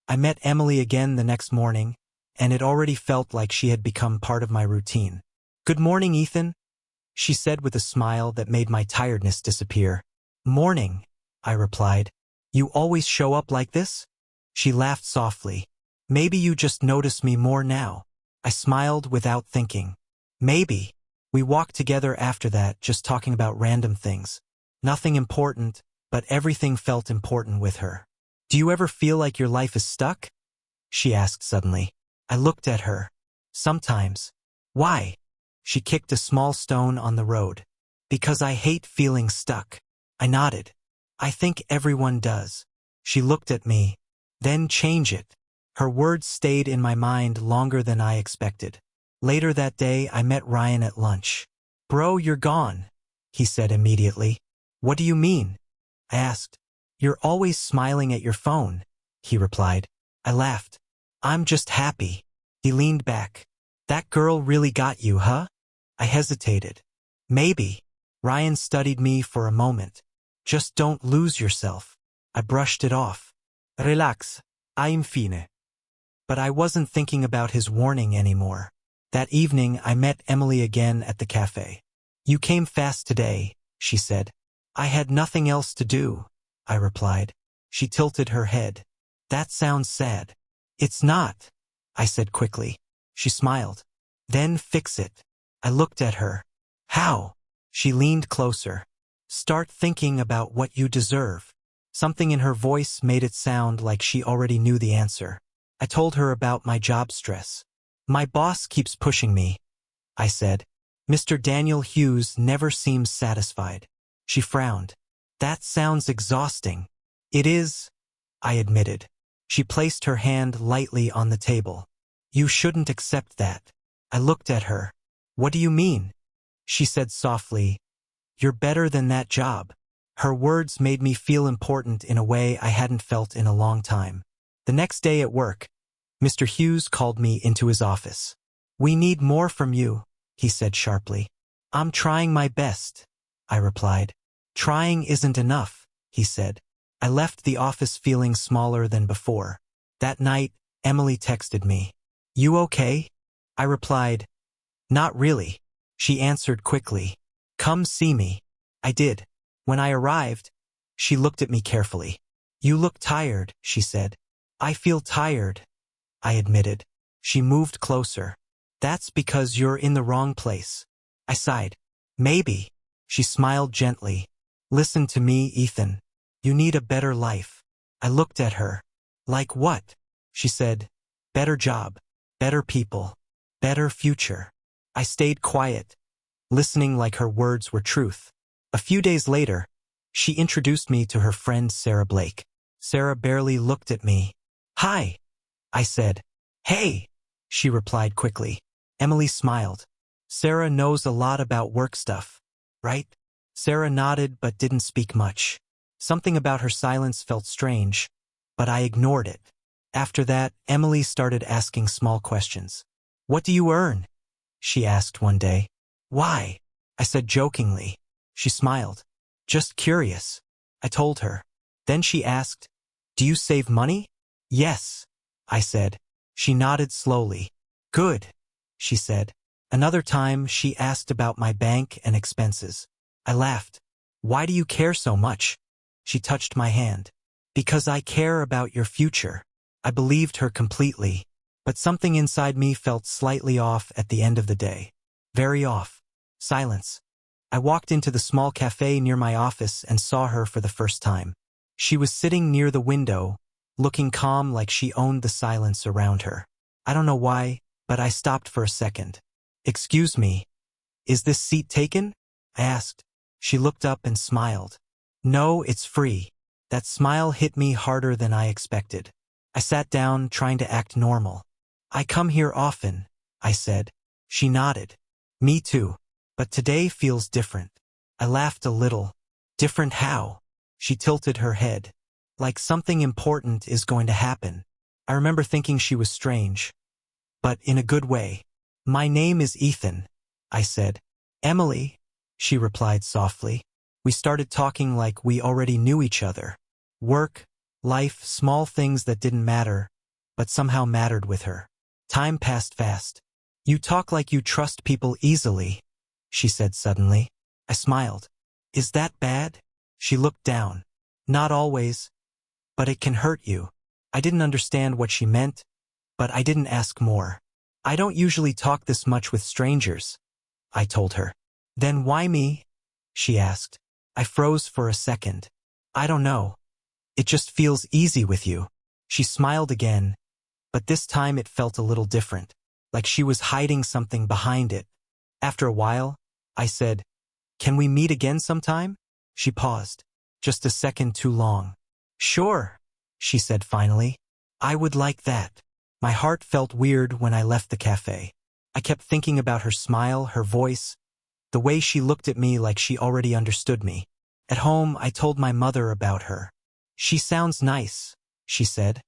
I met Emily again the next morning, and it already felt like she had become part of my routine. "Good morning, Ethan," she said with a smile that made my tiredness disappear. "Morning," I replied. "You always show up like this?" She laughed softly. "Maybe you just notice me more now." I smiled without thinking. "Maybe." We walked together after that, just talking about random things. Nothing important, but everything felt important with her. "Do you ever feel like your life is stuck?" she asked suddenly. I looked at her. "Sometimes." "Why?" She kicked a small stone on the road. "Because I hate feeling stuck." I nodded. "I think everyone does." She looked at me. "Then change it." Her words stayed in my mind longer than I expected. Later that day, I met Ryan at lunch. "Bro, you're gone," he said immediately. "What do you mean?" I asked. "You're always smiling at your phone," he replied. I laughed. "I'm just happy." He leaned back. "That girl really got you, huh?" I hesitated. "Maybe." Ryan studied me for a moment. "Just don't lose yourself." I brushed it off. "Relax, I'm fine." But I wasn't thinking about his warning anymore. That evening, I met Emily again at the cafe. "You came fast today," she said. "I had nothing else to do," I replied. She tilted her head. "That sounds sad." "It's not," I said quickly. She smiled. "Then fix it." I looked at her. "How?" She leaned closer. "Start thinking about what you deserve." Something in her voice made it sound like she already knew the answer. I told her about my job stress. "My boss keeps pushing me," I said. "Mr. Daniel Hughes never seems satisfied." She frowned. "That sounds exhausting." "It is," I admitted. She placed her hand lightly on the table. "You shouldn't accept that." I looked at her. "What do you mean?" She said softly, "You're better than that job." Her words made me feel important in a way I hadn't felt in a long time. The next day at work, Mr. Hughes called me into his office. "We need more from you," he said sharply. "I'm trying my best," I replied. "Trying isn't enough," he said. I left the office feeling smaller than before. That night, Emily texted me. "You okay?" I replied, "Not really." She answered quickly, "Come see me." I did. When I arrived, she looked at me carefully. "You look tired," she said. "I feel tired," I admitted. She moved closer. "That's because you're in the wrong place." I sighed. "Maybe." She smiled gently. "Listen to me, Ethan. You need a better life." I looked at her. "Like what?" She said, "Better job, better people, better future." I stayed quiet, listening like her words were truth. A few days later, she introduced me to her friend Sarah Blake. Sarah barely looked at me. "Hi," I said. "Hey," she replied quickly. Emily smiled. "Sarah knows a lot about work stuff, right?" Sarah nodded but didn't speak much. Something about her silence felt strange, but I ignored it. After that, Emily started asking small questions. "What do you earn?" she asked one day. "Why?" I said jokingly. She smiled. "Just curious," I told her. Then she asked, "Do you save money?" "Yes," I said. She nodded slowly. "Good," she said. Another time, she asked about my bank and expenses. I laughed. "Why do you care so much?" She touched my hand. "Because I care about your future." I believed her completely, but something inside me felt slightly off at the end of the day. Very off. Silence. I walked into the small cafe near my office and saw her for the first time. She was sitting near the window, looking calm like she owned the silence around her. I don't know why, but I stopped for a second. "Excuse me, is this seat taken?" I asked. She looked up and smiled. "No, it's free." That smile hit me harder than I expected. I sat down, trying to act normal. "I come here often," I said. She nodded. "Me too. But today feels different." I laughed a little. "Different how?" She tilted her head. "Like something important is going to happen." I remember thinking she was strange, but in a good way. "My name is Ethan," I said. "Emily," she replied softly. We started talking like we already knew each other. Work, life, small things that didn't matter, but somehow mattered with her. Time passed fast. "You talk like you trust people easily," she said suddenly. I smiled. "Is that bad?" She looked down. "Not always. But it can hurt you." I didn't understand what she meant, but I didn't ask more. "I don't usually talk this much with strangers," I told her. "Then why me?" she asked. I froze for a second. "I don't know. It just feels easy with you." She smiled again, but this time it felt a little different, like she was hiding something behind it. After a while, I said, "Can we meet again sometime?" She paused, just a second too long. "Sure," she said finally. "I would like that." My heart felt weird when I left the cafe. I kept thinking about her smile, her voice, the way she looked at me like she already understood me. At home, I told my mother about her. "She sounds nice," she said,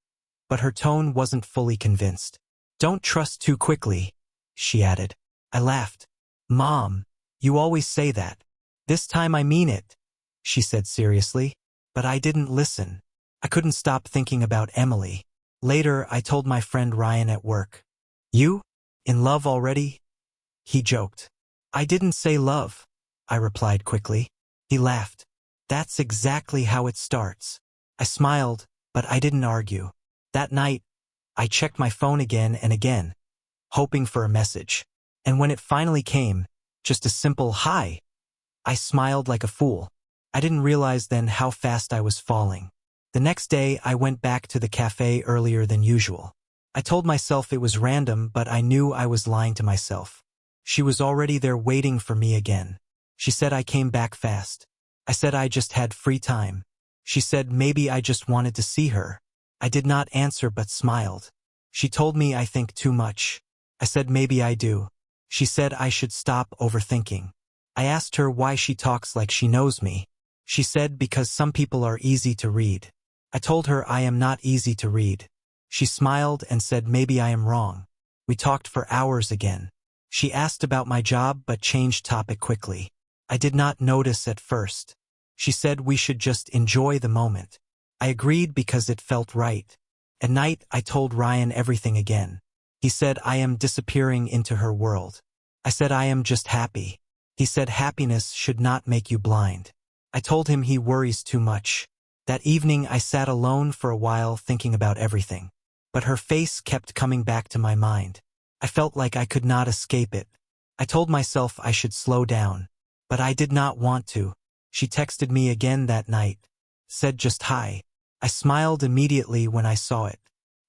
but her tone wasn't fully convinced. "Don't trust too quickly," she added. I laughed. "Mom, you always say that." "This time I mean it," she said seriously, but I didn't listen. I couldn't stop thinking about Emily. Later, I told my friend Ryan at work. "You? In love already?" He joked. "I didn't say love," I replied quickly. He laughed. "That's exactly how it starts." I smiled, but I didn't argue. That night, I checked my phone again and again, hoping for a message. And when it finally came, just a simple "hi," I smiled like a fool. I didn't realize then how fast I was falling. The next day, I went back to the cafe earlier than usual. I told myself it was random, but I knew I was lying to myself. She was already there waiting for me again. She said I came back fast. I said I just had free time. She said maybe I just wanted to see her. I did not answer but smiled. She told me I think too much. I said maybe I do. She said I should stop overthinking. I asked her why she talks like she knows me. She said because some people are easy to read. I told her I am not easy to read. She smiled and said maybe I am wrong. We talked for hours again. She asked about my job but changed topic quickly. I did not notice at first. She said we should just enjoy the moment. I agreed because it felt right. At night, I told Ryan everything again. He said I am disappearing into her world. I said I am just happy. He said happiness should not make you blind. I told him he worries too much. That evening, I sat alone for a while thinking about everything. But her face kept coming back to my mind. I felt like I could not escape it. I told myself I should slow down. But I did not want to. She texted me again that night. Said just hi. I smiled immediately when I saw it.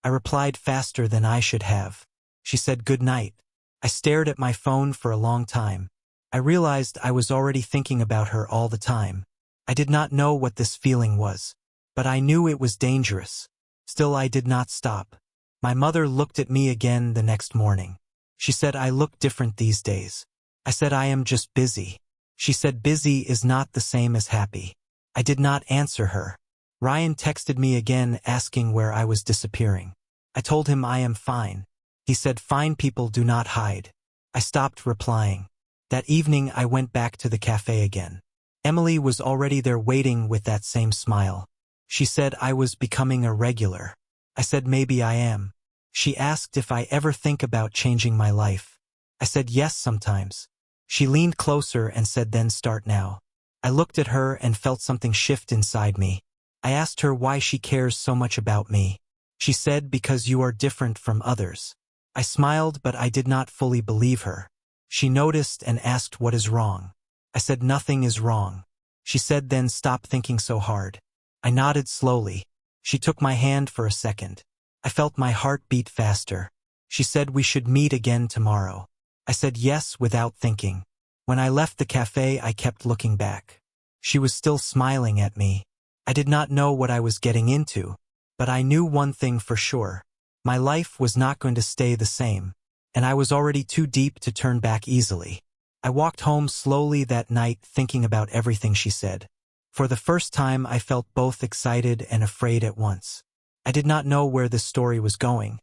I replied faster than I should have. She said good night. I stared at my phone for a long time. I realized I was already thinking about her all the time. I did not know what this feeling was, but I knew it was dangerous. Still, I did not stop. My mother looked at me again the next morning. She said I look different these days. I said I am just busy. She said busy is not the same as happy. I did not answer her. Ryan texted me again asking where I was disappearing. I told him I am fine. He said fine people do not hide. I stopped replying. That evening I went back to the cafe again. Emily was already there waiting with that same smile. She said I was becoming a regular. I said maybe I am. She asked if I ever think about changing my life. I said yes sometimes. She leaned closer and said then start now. I looked at her and felt something shift inside me. I asked her why she cares so much about me. She said because you are different from others. I smiled but I did not fully believe her. She noticed and asked what is wrong. I said nothing is wrong. She said then stop thinking so hard. I nodded slowly. She took my hand for a second. I felt my heart beat faster. She said we should meet again tomorrow. I said yes without thinking. When I left the cafe, I kept looking back. She was still smiling at me. I did not know what I was getting into, but I knew one thing for sure. My life was not going to stay the same, and I was already too deep to turn back easily. I walked home slowly that night thinking about everything she said. For the first time, I felt both excited and afraid at once. I did not know where this story was going,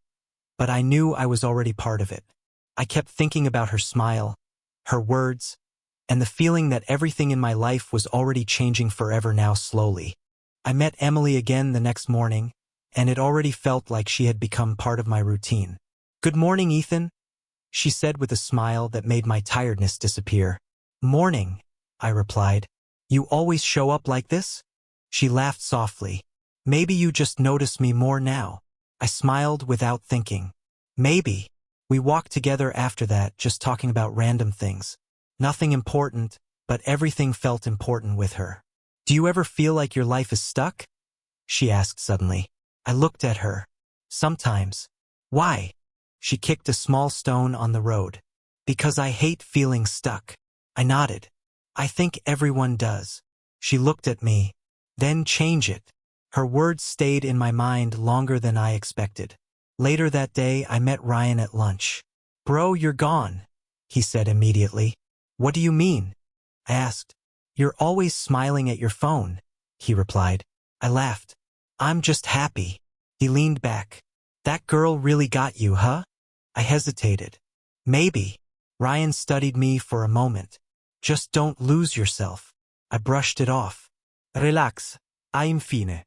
but I knew I was already part of it. I kept thinking about her smile, her words, and the feeling that everything in my life was already changing forever now slowly. I met Emily again the next morning, and it already felt like she had become part of my routine. "Good morning, Ethan," she said with a smile that made my tiredness disappear. "Morning," I replied. "You always show up like this?" She laughed softly. "Maybe you just notice me more now." I smiled without thinking. "Maybe." We walked together after that, just talking about random things. Nothing important, but everything felt important with her. "Do you ever feel like your life is stuck?" she asked suddenly. I looked at her. "Sometimes." "Why?" She kicked a small stone on the road. "Because I hate feeling stuck." I nodded. "I think everyone does." She looked at me. "Then change it." Her words stayed in my mind longer than I expected. Later that day, I met Ryan at lunch. "Bro, you're gone," he said immediately. "What do you mean?" I asked. "You're always smiling at your phone," he replied. I laughed. "I'm just happy." He leaned back. "That girl really got you, huh?" I hesitated. "Maybe." Ryan studied me for a moment. "Just don't lose yourself." I brushed it off. "Relax, I'm fine."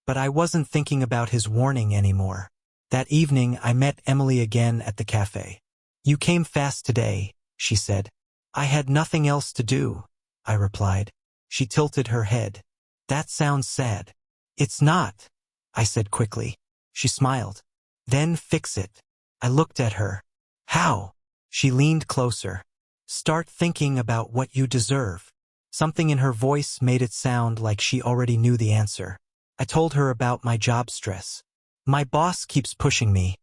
But I wasn't thinking about his warning anymore. That evening, I met Emily again at the cafe. "You came fast today," she said. "I had nothing else to do," I replied. She tilted her head. "That sounds sad." "It's not," I said quickly. She smiled. "Then fix it." I looked at her. "How?" She leaned closer. "Start thinking about what you deserve." Something in her voice made it sound like she already knew the answer. I told her about my job stress. "My boss keeps pushing me,"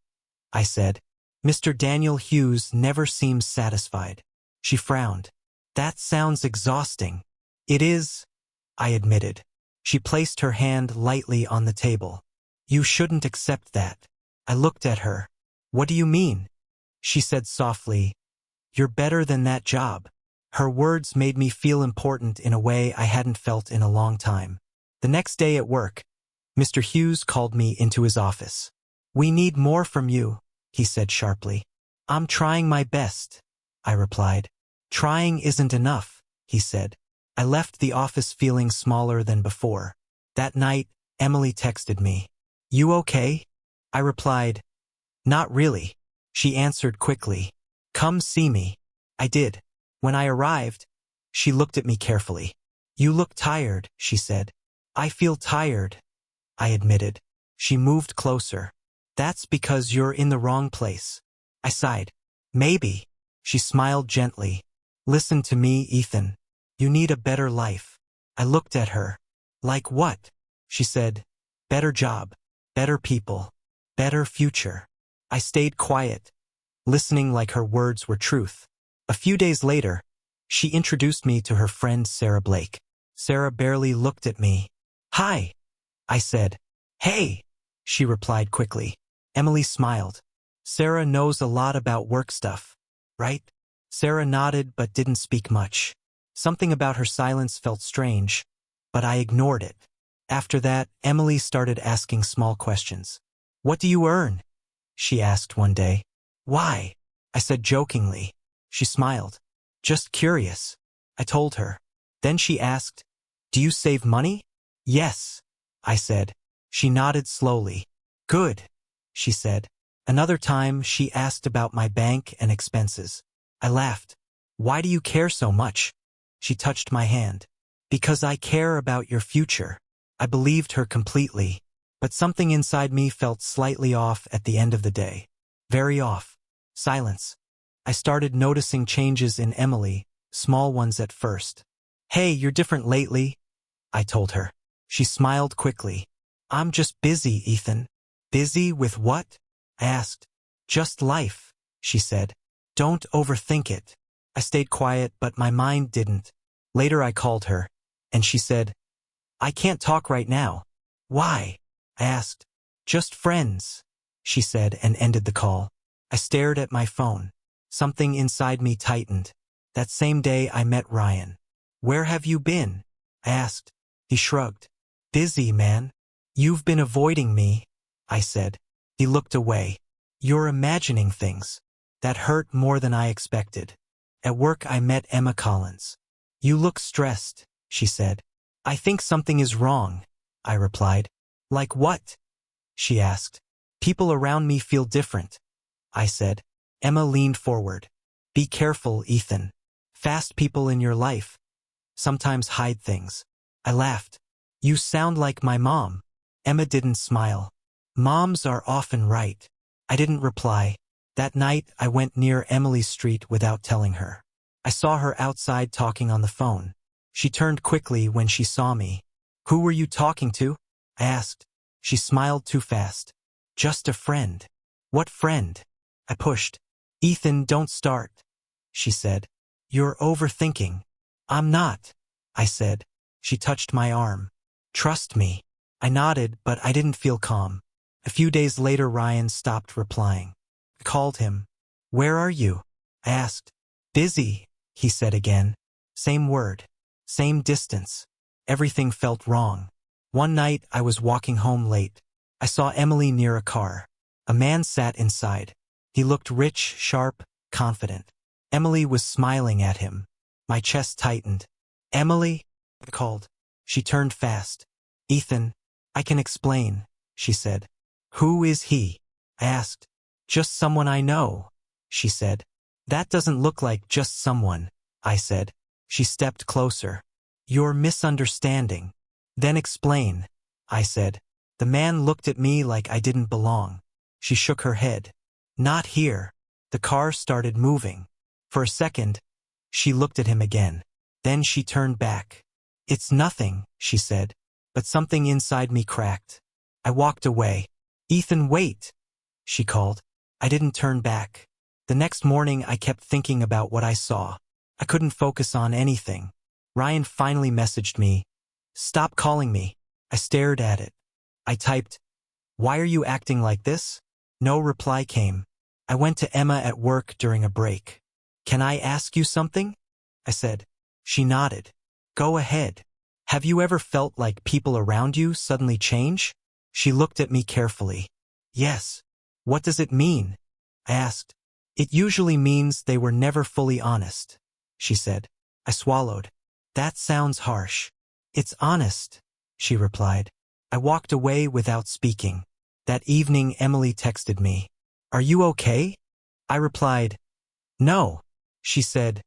I said. "Mr. Daniel Hughes never seems satisfied." She frowned. "That sounds exhausting." "It is," I admitted. She placed her hand lightly on the table. "You shouldn't accept that." I looked at her. "What do you mean?" She said softly, "You're better than that job." Her words made me feel important in a way I hadn't felt in a long time. The next day at work, Mr. Hughes called me into his office. "We need more from you," he said sharply. "I'm trying my best," I replied. "Trying isn't enough," he said. I left the office feeling smaller than before. That night, Emily texted me. "You okay?" I replied, "Not really." She answered quickly, "Come see me." I did. When I arrived, she looked at me carefully. "You look tired," she said. "I feel tired," I admitted. She moved closer. "That's because you're in the wrong place." I sighed. "Maybe." She smiled gently. "Listen to me, Ethan. You need a better life." I looked at her. "Like what?" She said, "Better job, better people, better future." I stayed quiet, listening like her words were truth. A few days later, she introduced me to her friend Sarah Blake. Sarah barely looked at me. "Hi," I said. "Hey," she replied quickly. Emily smiled. "Sarah knows a lot about work stuff, right?" Sarah nodded but didn't speak much. Something about her silence felt strange, but I ignored it. After that, Emily started asking small questions. "What do you earn?" she asked one day. "Why?" I said jokingly. She smiled. "Just curious," I told her. Then she asked, "Do you save money?" "Yes," I said. She nodded slowly. "Good," she said. Another time, she asked about my bank and expenses. I laughed. "Why do you care so much?" She touched my hand. "Because I care about your future." I believed her completely, but something inside me felt slightly off at the end of the day. Very off. Silence. I started noticing changes in Emily, small ones at first. "Hey, you're different lately," I told her. She smiled quickly. "I'm just busy, Ethan." "Busy with what?" I asked. "Just life," she said. "Don't overthink it." I stayed quiet, but my mind didn't. Later I called her, and she said, "I can't talk right now." "Why?" I asked. "Just friends," she said and ended the call. I stared at my phone. Something inside me tightened. That same day I met Ryan. "Where have you been?" I asked. He shrugged. "Busy, man." "You've been avoiding me," I said. He looked away. "You're imagining things." That hurt more than I expected. At work I met Emma Collins. "You look stressed," she said. "I think something is wrong," I replied. "Like what?" she asked. People around me feel different, I said. Emma leaned forward. Be careful, Ethan. Fast people in your life sometimes hide things. I laughed. You sound like my mom. Emma didn't smile. Moms are often right. I didn't reply. That night, I went near Emily's street without telling her. I saw her outside talking on the phone. She turned quickly when she saw me. Who were you talking to? I asked. She smiled too fast. Just a friend. What friend? I pushed. Ethan, don't start, she said. You're overthinking. I'm not, I said. She touched my arm. Trust me. I nodded, but I didn't feel calm. A few days later, Ryan stopped replying. I called him. Where are you? I asked. Busy, he said again. Same word. Same distance. Everything felt wrong. One night, I was walking home late. I saw Emily near a car. A man sat inside. He looked rich, sharp, confident. Emily was smiling at him. My chest tightened. Emily? I called. She turned fast. Ethan, I can explain, she said. Who is he? I asked. Just someone I know, she said. That doesn't look like just someone, I said. She stepped closer. You're misunderstanding. Then explain, I said. The man looked at me like I didn't belong. She shook her head. Not here. The car started moving. For a second, she looked at him again. Then she turned back. It's nothing, she said, but something inside me cracked. I walked away. Ethan, wait, she called. I didn't turn back. The next morning, I kept thinking about what I saw. I couldn't focus on anything. Ryan finally messaged me. Stop calling me. I stared at it. I typed, why are you acting like this? No reply came. I went to Emma at work during a break. Can I ask you something? I said. She nodded. Go ahead. Have you ever felt like people around you suddenly change? She looked at me carefully. Yes. What does it mean? I asked. It usually means they were never fully honest, she said. I swallowed. That sounds harsh. It's honest, she replied. I walked away without speaking. That evening, Emily texted me. Are you okay? I replied, no. She said,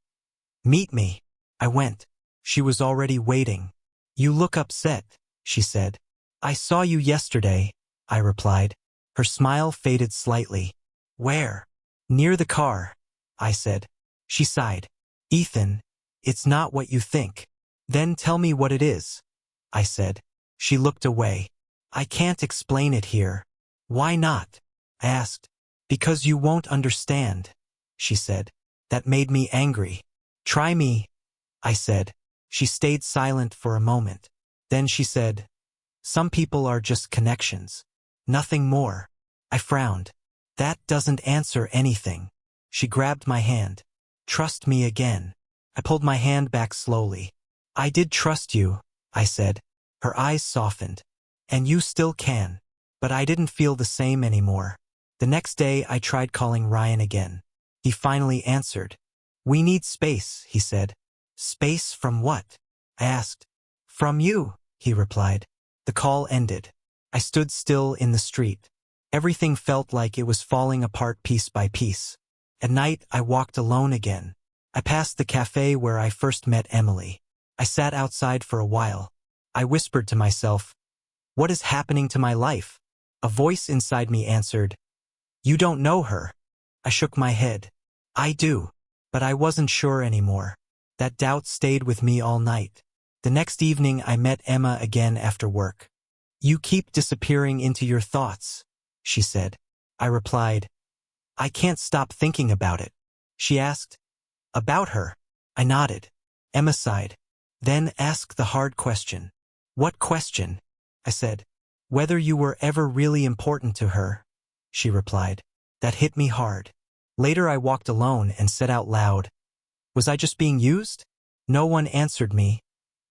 meet me. I went. She was already waiting. You look upset, she said. I saw you yesterday, I replied. Her smile faded slightly. Where? Near the car, I said. She sighed. Ethan, it's not what you think. Then tell me what it is, I said. She looked away. I can't explain it here. Why not? I asked. Because you won't understand, she said. That made me angry. Try me, I said. She stayed silent for a moment. Then she said, some people are just connections. Nothing more. I frowned. That doesn't answer anything. She grabbed my hand. Trust me again. I pulled my hand back slowly. I did trust you, I said. Her eyes softened. And you still can. But I didn't feel the same anymore. The next day I tried calling Ryan again. He finally answered. We need space, he said. Space from what? I asked. From you, he replied. The call ended. I stood still in the street. Everything felt like it was falling apart piece by piece. At night, I walked alone again. I passed the cafe where I first met Emily. I sat outside for a while. I whispered to myself, what is happening to my life? A voice inside me answered, you don't know her. I shook my head. I do. But I wasn't sure anymore. That doubt stayed with me all night. The next evening, I met Emma again after work. You keep disappearing into your thoughts, she said. I replied, I can't stop thinking about it. She asked, about her? I nodded. Emma sighed. Then ask the hard question. What question? I said. Whether you were ever really important to her, she replied. That hit me hard. Later I walked alone and said out loud, was I just being used? No one answered me,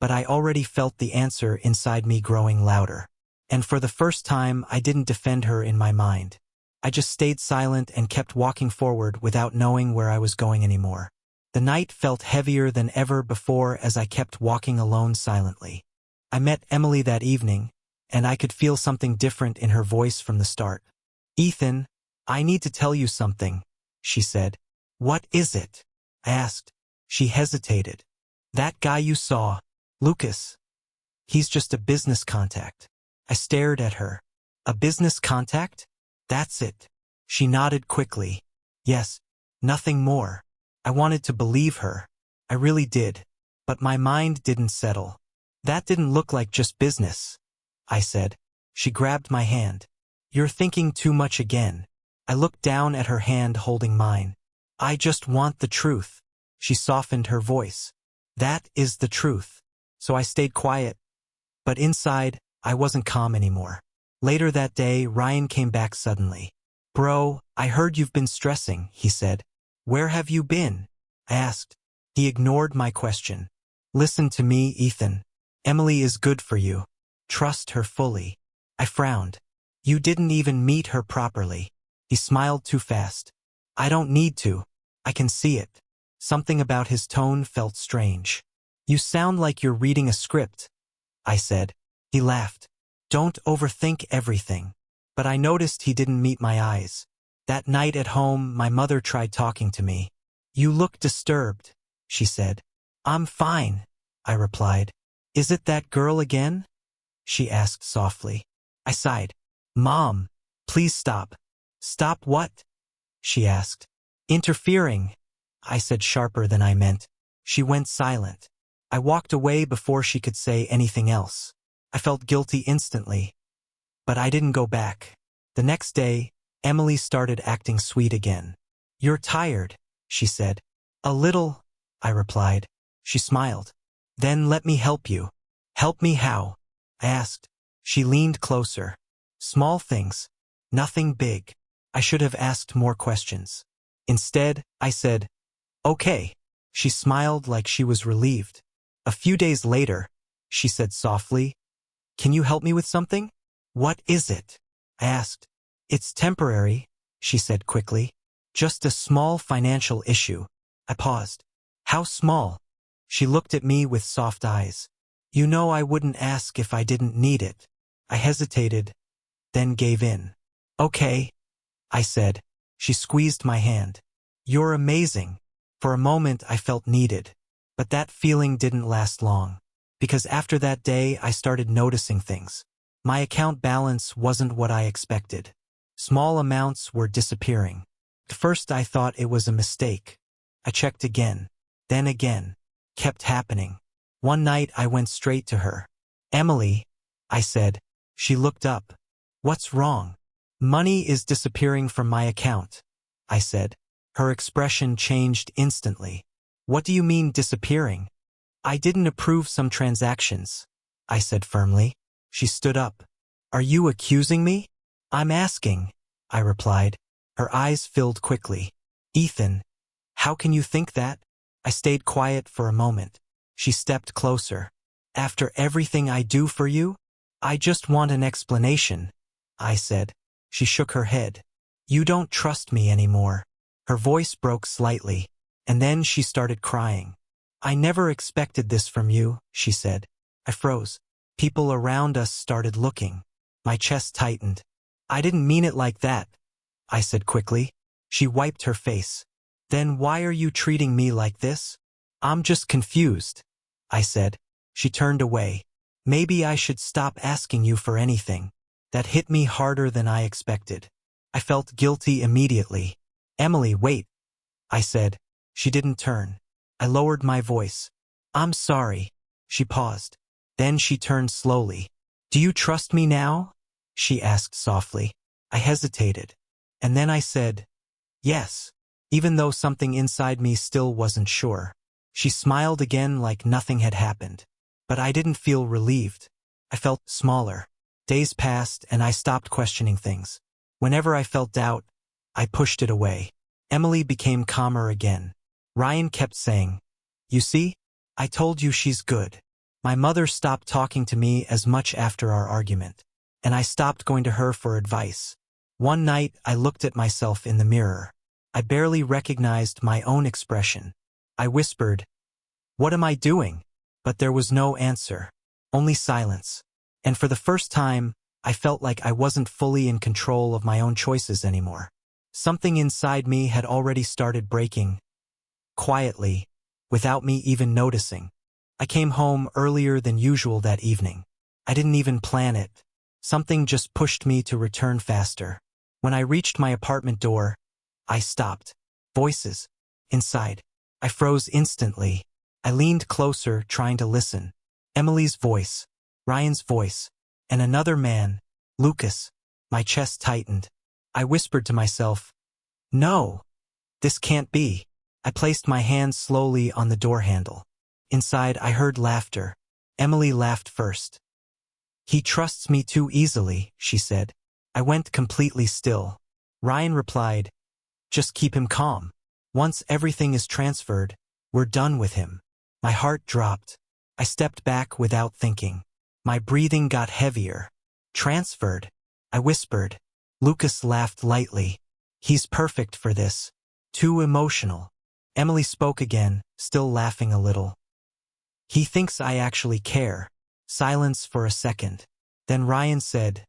but I already felt the answer inside me growing louder. And for the first time, I didn't defend her in my mind. I just stayed silent and kept walking forward without knowing where I was going anymore. The night felt heavier than ever before as I kept walking alone silently. I met Emily that evening, and I could feel something different in her voice from the start. "Ethan, I need to tell you something," she said. "What is it?" I asked. She hesitated. "That guy you saw, Lucas. He's just a business contact." I stared at her. "A business contact? That's it." She nodded quickly. "Yes, nothing more." I wanted to believe her. I really did. But my mind didn't settle. "That didn't look like just business," I said. She grabbed my hand. "You're thinking too much again." I looked down at her hand holding mine. "I just want the truth." She softened her voice. "That is the truth." So I stayed quiet. But inside, I wasn't calm anymore. Later that day, Ryan came back suddenly. "Bro, I heard you've been stressing," he said. "Where have you been?" I asked. He ignored my question. "Listen to me, Ethan. Emily is good for you. Trust her fully." I frowned. "You didn't even meet her properly." He smiled too fast. "I don't need to. I can see it." Something about his tone felt strange. "You sound like you're reading a script," I said. He laughed. "Don't overthink everything." But I noticed he didn't meet my eyes. That night at home, my mother tried talking to me. "You look disturbed," she said. "I'm fine," I replied. "Is it that girl again?" she asked softly. I sighed. "Mom, please stop." "Stop what?" she asked. "Interfering," I said sharper than I meant. She went silent. I walked away before she could say anything else. I felt guilty instantly. But I didn't go back. The next day, Emily started acting sweet again. "You're tired," she said. "A little," I replied. She smiled. "Then let me help you." "Help me how?" I asked. She leaned closer. "Small things. Nothing big." I should have asked more questions. Instead, I said, "Okay." She smiled like she was relieved. A few days later, she said softly, "Can you help me with something?" "What is it?" I asked. "It's temporary," she said quickly. "Just a small financial issue." I paused. "How small?" She looked at me with soft eyes. "You know I wouldn't ask if I didn't need it." I hesitated, then gave in. "Okay," I said. She squeezed my hand. "You're amazing." For a moment I felt needed. But that feeling didn't last long. Because after that day I started noticing things. My account balance wasn't what I expected. Small amounts were disappearing. At first I thought it was a mistake. I checked again. Then again. Kept happening. One night I went straight to her. "Emily," I said. She looked up. "What's wrong?" "Money is disappearing from my account," I said. Her expression changed instantly. "What do you mean disappearing?" "I didn't approve some transactions," I said firmly. She stood up. "Are you accusing me?" "I'm asking," I replied. Her eyes filled quickly. "Ethan, how can you think that?" I stayed quiet for a moment. She stepped closer. "After everything I do for you? I just want an explanation," I said. She shook her head. "You don't trust me anymore." Her voice broke slightly, and then she started crying. "I never expected this from you," she said. I froze. People around us started looking. My chest tightened. "I didn't mean it like that," I said quickly. She wiped her face. "Then why are you treating me like this?" "I'm just confused," I said. She turned away. "Maybe I should stop asking you for anything." That hit me harder than I expected. I felt guilty immediately. "Emily, wait," I said. She didn't turn. I lowered my voice. "I'm sorry." She paused. Then she turned slowly. "Do you trust me now?" she asked softly. I hesitated. And then I said, "Yes," even though something inside me still wasn't sure. She smiled again like nothing had happened. But I didn't feel relieved. I felt smaller. Days passed and I stopped questioning things. Whenever I felt doubt, I pushed it away. Emily became calmer again. Ryan kept saying, "You see? I told you she's good." My mother stopped talking to me as much after our argument. And I stopped going to her for advice. One night, I looked at myself in the mirror. I barely recognized my own expression. I whispered, "What am I doing?" But there was no answer. Only silence. And for the first time, I felt like I wasn't fully in control of my own choices anymore. Something inside me had already started breaking, quietly, without me even noticing. I came home earlier than usual that evening. I didn't even plan it. Something just pushed me to return faster. When I reached my apartment door, I stopped. Voices. Inside. I froze instantly. I leaned closer, trying to listen. Emily's voice. Ryan's voice. And another man. Lucas. My chest tightened. I whispered to myself, "No, this can't be." I placed my hand slowly on the door handle. Inside, I heard laughter. Emily laughed first. "He trusts me too easily," she said. I went completely still. Ryan replied, "Just keep him calm. Once everything is transferred, we're done with him." My heart dropped. I stepped back without thinking. My breathing got heavier. "Transferred?" I whispered. Lucas laughed lightly. "He's perfect for this. Too emotional." Emily spoke again, still laughing a little. "He thinks I actually care." Silence for a second. Then Ryan said,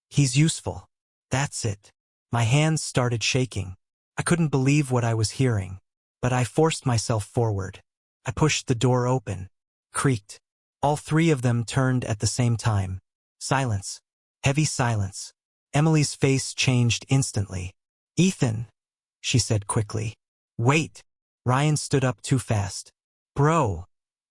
"He's useful." That's it. My hands started shaking. I couldn't believe what I was hearing, but I forced myself forward. I pushed the door open. Creaked. All three of them turned at the same time. Silence. Heavy silence. Emily's face changed instantly. "Ethan," she said quickly. "Wait." Ryan stood up too fast. "Bro,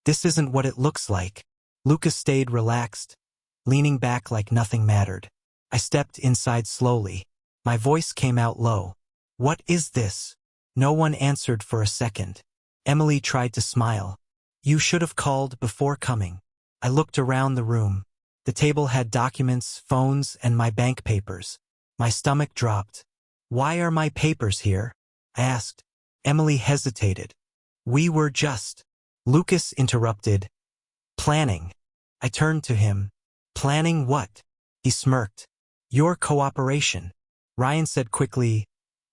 this isn't what it looks like." Lucas stayed relaxed, leaning back like nothing mattered. I stepped inside slowly. My voice came out low. "What is this?" No one answered for a second. Emily tried to smile. "You should have called before coming." I looked around the room. The table had documents, phones, and my bank papers. My stomach dropped. "Why are my papers here?" I asked. Emily hesitated. "We were just—" Lucas interrupted. "Planning." I turned to him. "Planning what?" He smirked. "Your cooperation." Ryan said quickly,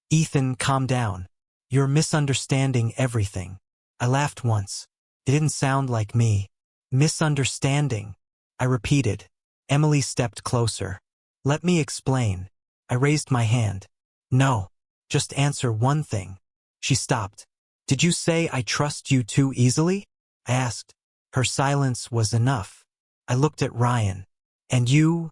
"Ethan, calm down. You're misunderstanding everything." I laughed once. It didn't sound like me. "Misunderstanding," I repeated. Emily stepped closer. "Let me explain." I raised my hand. "No, just answer one thing." She stopped. "Did you say I trust you too easily?" I asked. Her silence was enough. I looked at Ryan. "And you?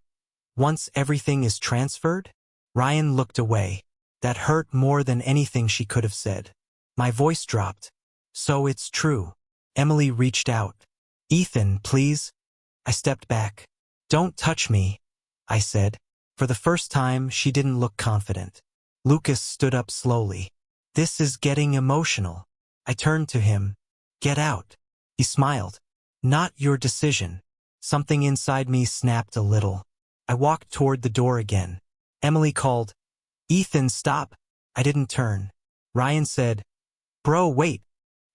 Once everything is transferred?" Ryan looked away. That hurt more than anything she could have said. My voice dropped. "So it's true." Emily reached out. "Ethan, please." I stepped back. "Don't touch me," I said. For the first time, she didn't look confident. Lucas stood up slowly. "This is getting emotional." I turned to him. "Get out." He smiled. "Not your decision." Something inside me snapped a little. I walked toward the door again. Emily called, "Ethan, stop." I didn't turn. Ryan said, "Bro, wait."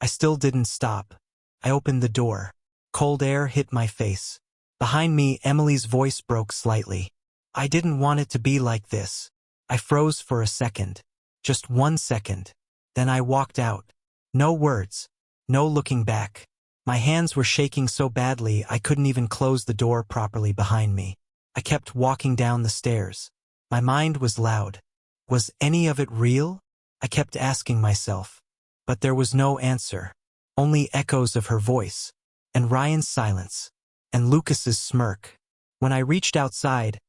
I still didn't stop. I opened the door. Cold air hit my face. Behind me, Emily's voice broke slightly. "I didn't want it to be like this." I froze for a second. Just 1 second. Then I walked out. No words. No looking back. My hands were shaking so badly I couldn't even close the door properly behind me. I kept walking down the stairs. My mind was loud. Was any of it real? I kept asking myself. But there was no answer. Only echoes of her voice. And Ryan's silence. And Lucas's smirk. When I reached outside,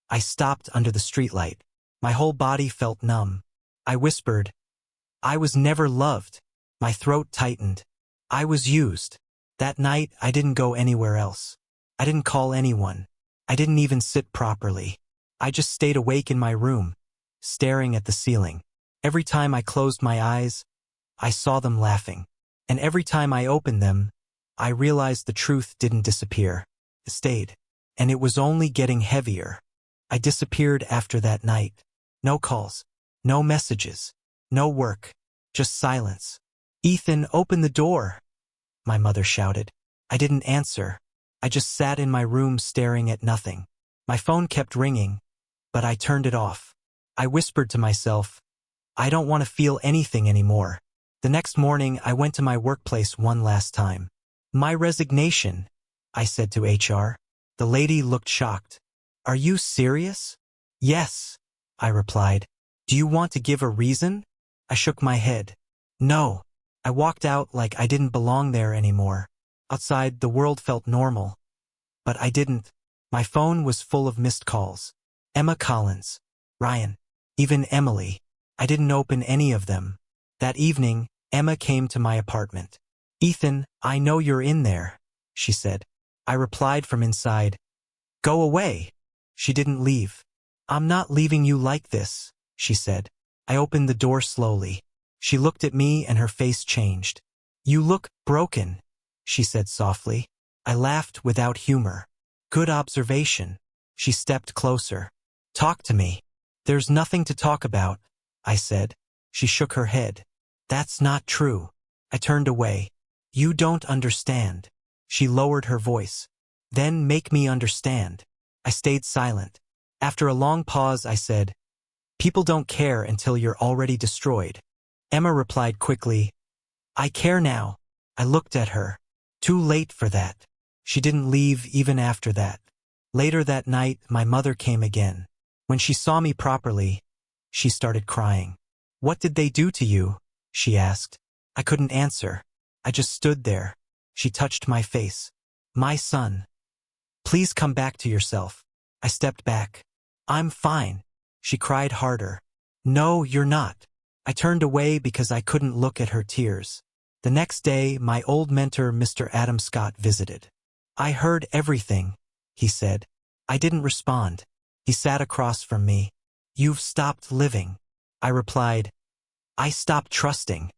I stopped under the streetlight. My whole body felt numb. I whispered, "I was never loved." My throat tightened. I was used. That night, I didn't go anywhere else. I didn't call anyone. I didn't even sit properly. I just stayed awake in my room, staring at the ceiling. Every time I closed my eyes, I saw them laughing. And every time I opened them, I realized the truth didn't disappear. It stayed. And it was only getting heavier. I disappeared after that night. No calls. No messages. No work. Just silence. "Ethan, open the door," my mother shouted. I didn't answer. I just sat in my room staring at nothing. My phone kept ringing, but I turned it off. I whispered to myself, "I don't want to feel anything anymore." The next morning, I went to my workplace one last time. "My resignation," I said to HR. The lady looked shocked. Are you serious? Yes, I replied. Do you want to give a reason? I shook my head. No. I walked out like I didn't belong there anymore. Outside, the world felt normal. But I didn't. My phone was full of missed calls. Emma Collins, Ryan, even Emily. I didn't open any of them. That evening, Emma came to my apartment. Ethan, I know you're in there, she said. I replied from inside. Go away. She didn't leave. I'm not leaving you like this, she said. I opened the door slowly. She looked at me and her face changed. You look broken, she said softly. I laughed without humor. Good observation. She stepped closer. Talk to me. There's nothing to talk about, I said. She shook her head. That's not true. I turned away. You don't understand. She lowered her voice. Then make me understand. I stayed silent. After a long pause, I said, people don't care until you're already destroyed. Emma replied quickly, I care now. I looked at her. Too late for that. She didn't leave even after that. Later that night, my mother came again. When she saw me properly, she started crying. What did they do to you? She asked. I couldn't answer. I just stood there. She touched my face. My son. Please come back to yourself. I stepped back. I'm fine. She cried harder. No, you're not. I turned away because I couldn't look at her tears. The next day, my old mentor, Mr. Adam Scott, visited. I heard everything, he said. I didn't respond. He sat across from me. You've stopped living. I replied, I stopped trusting.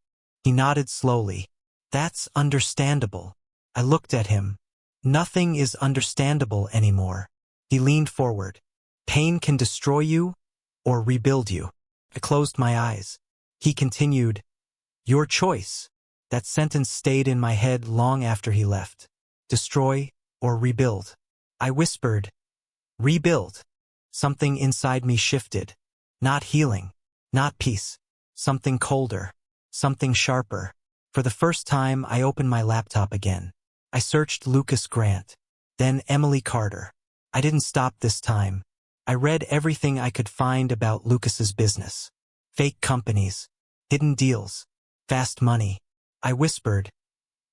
He nodded slowly. That's understandable. I looked at him. Nothing is understandable anymore. He leaned forward. Pain can destroy you or rebuild you. I closed my eyes. He continued, your choice. That sentence stayed in my head long after he left. Destroy or rebuild. I whispered, rebuild. Something inside me shifted. Not healing, not peace. Something colder, something sharper. For the first time, I opened my laptop again. I searched Lucas Grant, then Emily Carter. I didn't stop this time. I read everything I could find about Lucas's business. Fake companies, hidden deals, fast money. I whispered,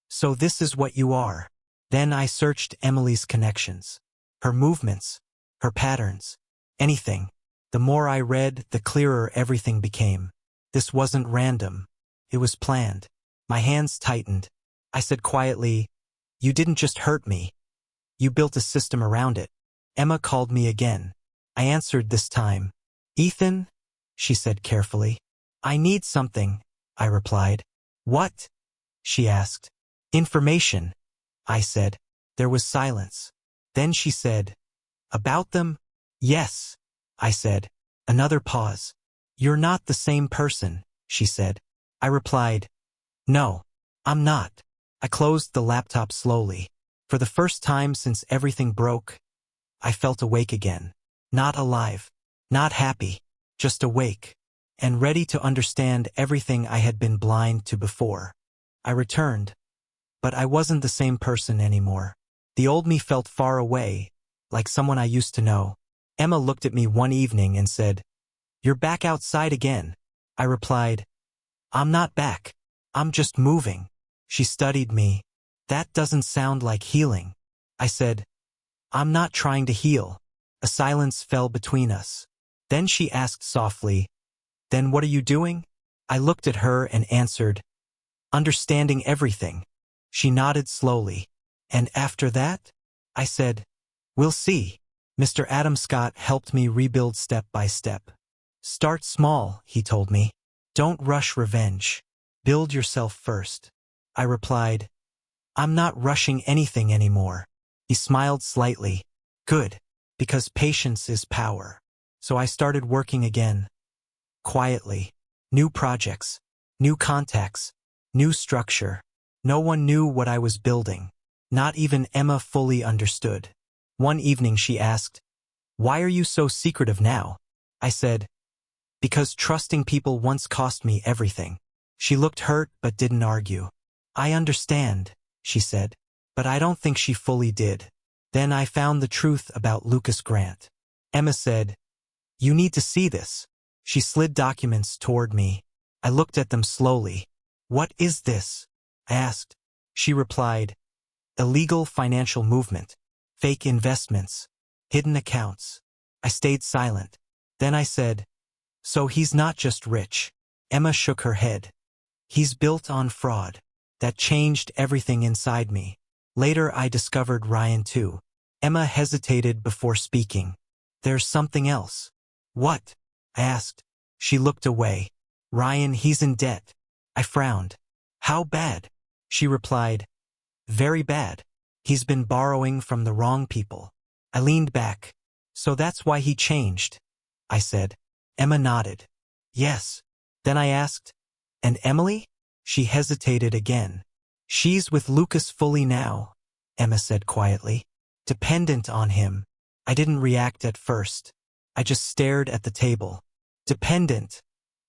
so this is what you are. Then I searched Emily's connections, her movements, her patterns, anything. The more I read, the clearer everything became. This wasn't random. It was planned. My hands tightened. I said quietly, you didn't just hurt me. You built a system around it. Emma called me again. I answered this time. Ethan, she said carefully. I need something, I replied. What? She asked. Information, I said. There was silence. Then she said, about them? Yes, I said. Another pause. You're not the same person, she said. I replied, no, I'm not. I closed the laptop slowly. For the first time since everything broke, I felt awake again. Not alive, not happy, just awake, and ready to understand everything I had been blind to before. I returned, but I wasn't the same person anymore. The old me felt far away, like someone I used to know. Emma looked at me one evening and said, you're back outside again. I replied, I'm not back. I'm just moving. She studied me. That doesn't sound like healing. I said, I'm not trying to heal. A silence fell between us. Then she asked softly, then what are you doing? I looked at her and answered, understanding everything. She nodded slowly. And after that? I said, we'll see. Mr. Adam Scott helped me rebuild step by step. Start small, he told me. Don't rush revenge. Build yourself first. I replied, I'm not rushing anything anymore. He smiled slightly. Good, because patience is power. So I started working again. Quietly. New projects, new contacts, new structure. No one knew what I was building. Not even Emma fully understood. One evening she asked, why are you so secretive now? I said, because trusting people once cost me everything. She looked hurt but didn't argue. I understand, she said, but I don't think she fully did. Then I found the truth about Lucas Grant. Emma said, "You need to see this." She slid documents toward me. I looked at them slowly. "What is this?" I asked. She replied, "Illegal financial movement, fake investments, hidden accounts." I stayed silent. Then I said, "So he's not just rich." Emma shook her head. "He's built on fraud." That changed everything inside me. Later I discovered Ryan too. Emma hesitated before speaking. "There's something else." "What?" I asked. She looked away. "Ryan, he's in debt." I frowned. "How bad?" She replied, "Very bad. He's been borrowing from the wrong people." I leaned back. "So that's why he changed," I said. Emma nodded. "Yes." Then I asked, "And Emily?" She hesitated again. "She's with Lucas fully now," Emma said quietly. "Dependent on him." I didn't react at first. I just stared at the table. "Dependent,"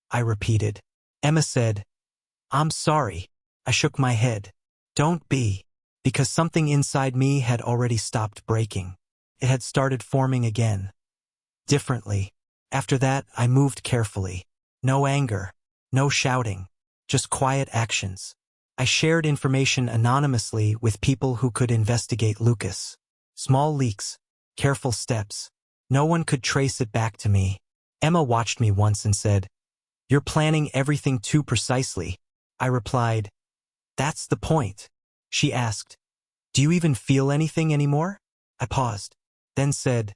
I repeated. Emma said, "I'm sorry." I shook my head. "Don't be." Because something inside me had already stopped breaking. It had started forming again. Differently. After that, I moved carefully. No anger. No shouting. Just quiet actions. I shared information anonymously with people who could investigate Lucas. Small leaks. Careful steps. No one could trace it back to me. Emma watched me once and said, "You're planning everything too precisely." I replied, "That's the point." She asked, "Do you even feel anything anymore?" I paused, then said,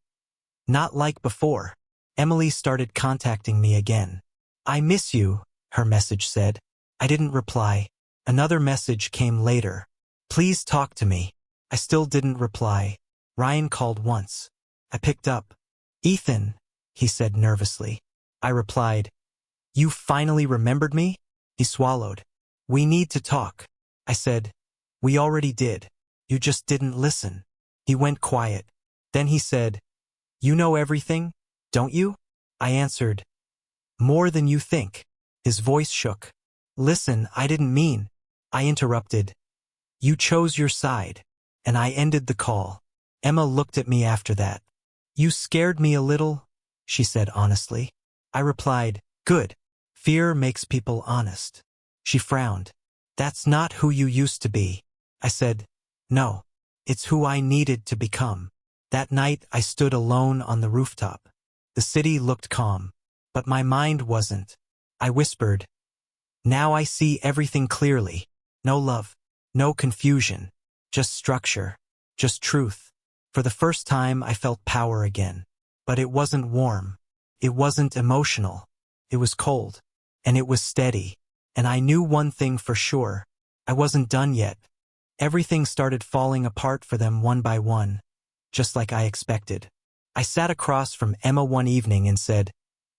"Not like before." Emily started contacting me again. "I miss you," her message said. I didn't reply. Another message came later. "Please talk to me." I still didn't reply. Ryan called once. I picked up. "Ethan," he said nervously. I replied, "You finally remembered me?" He swallowed. "We need to talk." I said, "We already did. You just didn't listen." He went quiet. Then he said, "You know everything, don't you?" I answered, "More than you think." His voice shook. "Listen, I didn't mean." I interrupted. "You chose your side." And I ended the call. Emma looked at me after that. "You scared me a little," she said honestly. I replied, "Good. Fear makes people honest." She frowned. "That's not who you used to be." I said, "No. It's who I needed to become." That night I stood alone on the rooftop. The city looked calm, but my mind wasn't. I whispered, "Now I see everything clearly. No love, no confusion, just structure, just truth." For the first time I felt power again. But it wasn't warm. It wasn't emotional. It was cold. And it was steady. And I knew one thing for sure. I wasn't done yet. Everything started falling apart for them one by one, just like I expected. I sat across from Emma one evening and said,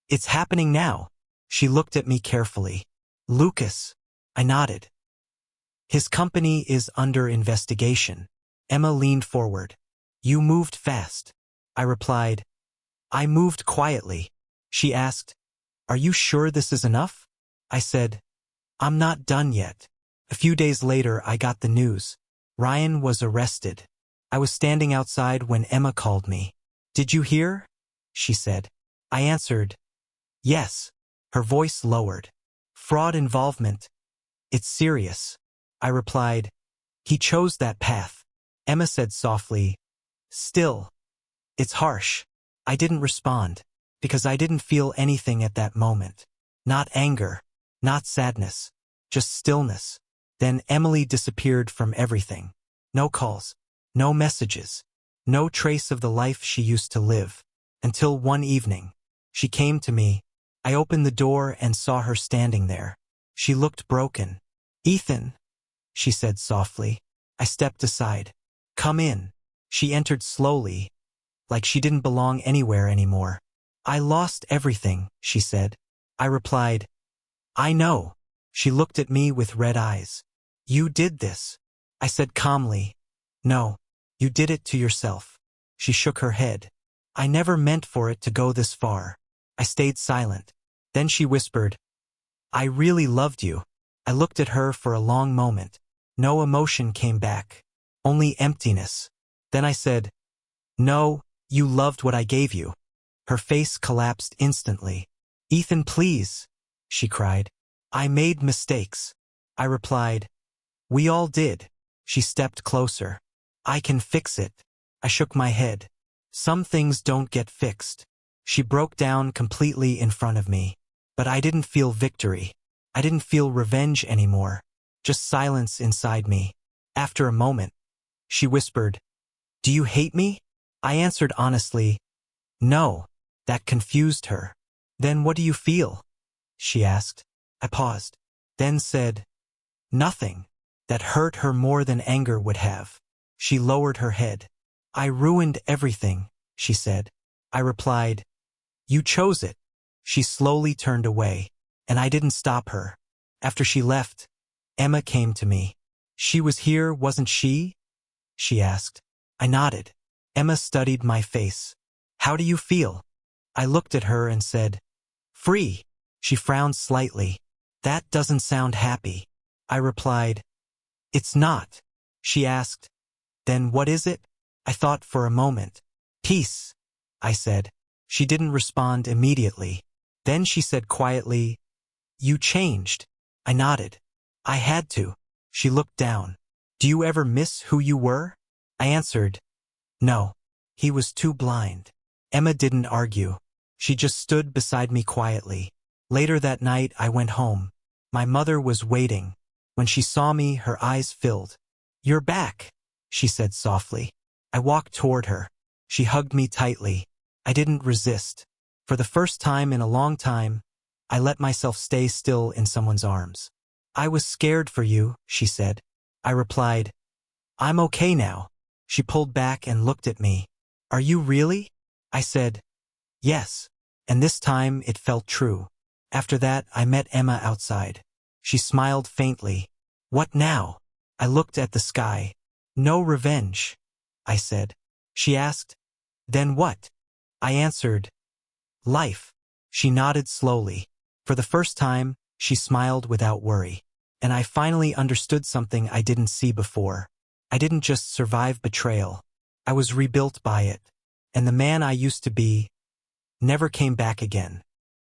"It's happening now." She looked at me carefully. "Lucas." I nodded. "His company is under investigation." Emma leaned forward. "You moved fast." I replied, "I moved quietly." She asked, "Are you sure this is enough?" I said, "I'm not done yet." A few days later, I got the news. Ryan was arrested. I was standing outside when Emma called me. "Did you hear?" she said. I answered, "Yes." Her voice lowered. "Fraud involvement. It's serious." I replied, "He chose that path." Emma said softly, "Still, it's harsh." I didn't respond, because I didn't feel anything at that moment. Not anger, not sadness, just stillness. Then Emily disappeared from everything. No calls, no messages, no trace of the life she used to live. Until one evening, she came to me. I opened the door and saw her standing there. She looked broken. "Ethan," she said softly. I stepped aside. "Come in." She entered slowly, like she didn't belong anywhere anymore. "I lost everything," she said. I replied, "I know." She looked at me with red eyes. "You did this." I said calmly, "No, you did it to yourself." She shook her head. "I never meant for it to go this far." I stayed silent. Then she whispered, "I really loved you." I looked at her for a long moment. No emotion came back, only emptiness. Then I said, No, you loved what I gave you. Her face collapsed instantly. Ethan, please, she cried. I made mistakes. I replied, we all did. She stepped closer. I can fix it. I shook my head. Some things don't get fixed. She broke down completely in front of me. But I didn't feel victory. I didn't feel revenge anymore. Just silence inside me. After a moment, she whispered, do you hate me? I answered honestly, no. That confused her. Then what do you feel? She asked. I paused, then said, nothing. That hurt her more than anger would have. She lowered her head. I ruined everything, she said. I replied, you chose it. She slowly turned away, and I didn't stop her. After she left, Emma came to me. She was here, wasn't she? She asked. I nodded. Emma studied my face. How do you feel? I looked at her and said, free. She frowned slightly. That doesn't sound happy. I replied, it's not. She asked, then what is it? I thought for a moment. Peace, I said. She didn't respond immediately. Then she said quietly, you changed. I nodded. I had to. She looked down. Do you ever miss who you were? I answered, no. He was too blind. Emma didn't argue. She just stood beside me quietly. Later that night, I went home. My mother was waiting. When she saw me, her eyes filled. You're back, she said softly. I walked toward her. She hugged me tightly. I didn't resist. For the first time in a long time, I let myself stay still in someone's arms. I was scared for you, she said. I replied, I'm okay now. She pulled back and looked at me. Are you really? I said, yes. And this time it felt true. After that, I met Emma outside. She smiled faintly. What now? I looked at the sky. No revenge, I said. She asked, then what? I answered, life. She nodded slowly. For the first time, she smiled without worry. And I finally understood something I didn't see before. I didn't just survive betrayal. I was rebuilt by it. And the man I used to be never came back again.